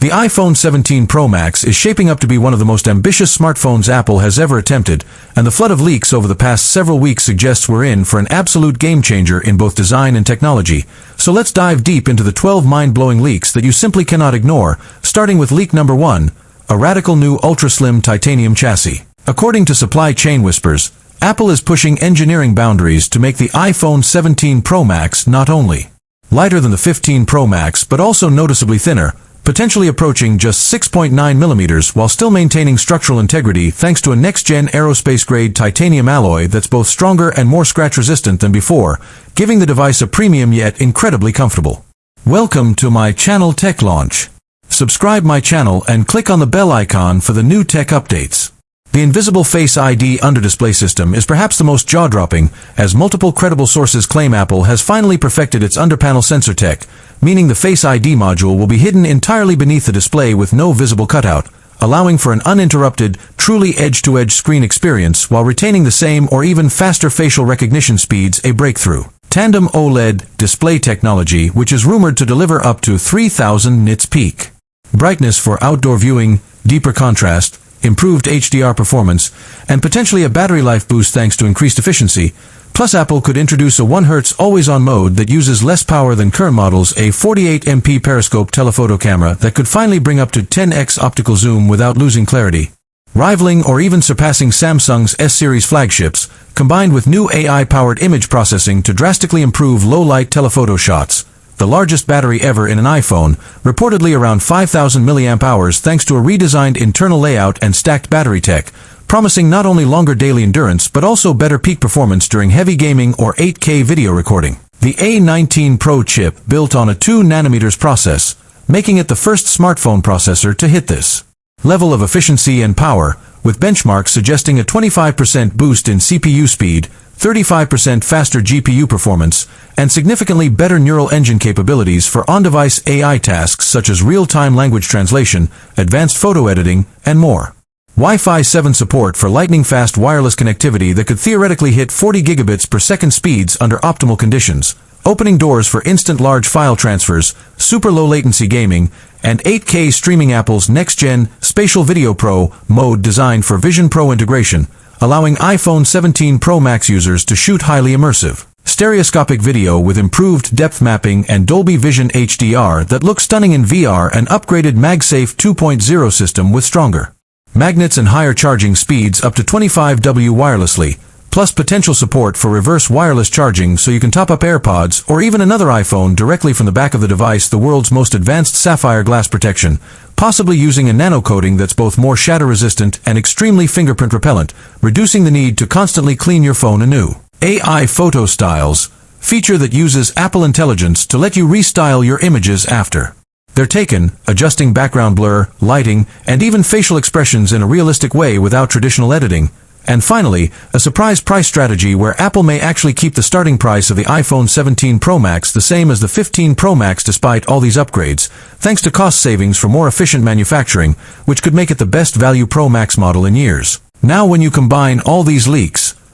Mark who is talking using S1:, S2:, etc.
S1: The iPhone 17 Pro Max is shaping up to be one of the most ambitious smartphones Apple has ever attempted, and the flood of leaks over the past several weeks suggests we're in for an absolute game-changer in both design and technology. So let's dive deep into the 12 mind-blowing leaks that you simply cannot ignore, starting with leak number 1, a radical new ultra-slim titanium chassis. According to supply chain whispers, Apple is pushing engineering boundaries to make the iPhone 17 Pro Max not only lighter than the 15 Pro Max but also noticeably thinner, potentially approaching just 6.9 millimeters while still maintaining structural integrity thanks to a next-gen aerospace-grade titanium alloy that's both stronger and more scratch-resistant than before, giving the device a premium yet incredibly comfortable. Welcome to my channel Tech Launch. Subscribe my channel and click on the bell icon for the new tech updates. The invisible Face ID under-display system is perhaps the most jaw-dropping, as multiple credible sources claim Apple has finally perfected its under-panel sensor tech, meaning the Face ID module will be hidden entirely beneath the display with no visible cutout, allowing for an uninterrupted, truly edge-to-edge screen experience while retaining the same or even faster facial recognition speeds, a breakthrough. Tandem OLED display technology, which is rumored to deliver up to 3000 nits peak brightness for outdoor viewing, deeper contrast, improved HDR performance, and potentially a battery life boost thanks to increased efficiency. Plus, Apple could introduce a 1Hz always-on mode that uses less power than current models, a 48MP periscope telephoto camera that could finally bring up to 10x optical zoom without losing clarity, rivaling or even surpassing Samsung's S-series flagships, combined with new AI-powered image processing to drastically improve low-light telephoto shots. The largest battery ever in an iPhone, reportedly around 5,000 mAh thanks to a redesigned internal layout and stacked battery tech, promising not only longer daily endurance but also better peak performance during heavy gaming or 8K video recording. The A19 Pro chip built on a 2nm process, making it the first smartphone processor to hit this level of efficiency and power, with benchmarks suggesting a 25% boost in CPU speed, 35% faster GPU performance, and significantly better neural engine capabilities for on-device AI tasks such as real-time language translation, advanced photo editing, and more. Wi-Fi 7 support for lightning-fast wireless connectivity that could theoretically hit 40 gigabits per second speeds under optimal conditions, opening doors for instant large file transfers, super low latency gaming, and 8K streaming. Apple's next-gen Spatial Video Pro mode designed for Vision Pro integration, allowing iPhone 17 Pro Max users to shoot highly immersive, stereoscopic video with improved depth mapping and Dolby Vision HDR that looks stunning in VR, an upgraded MagSafe 2.0 system with stronger magnets and higher charging speeds up to 25W wirelessly, plus potential support for reverse wireless charging so you can top up AirPods or even another iPhone directly from the back of the device. The world's most advanced sapphire glass protection, possibly using a nano coating that's both more shatter-resistant and extremely fingerprint repellent, reducing the need to constantly clean your phone anew. AI Photo Styles, feature that uses Apple Intelligence to let you restyle your images after they're taken, adjusting background blur, lighting, and even facial expressions in a realistic way without traditional editing. And finally, a surprise price strategy where Apple may actually keep the starting price of the iPhone 17 Pro Max the same as the 15 Pro Max despite all these upgrades, thanks to cost savings for more efficient manufacturing, which could make it the best value Pro Max model in years. Now, when you combine all these leaks,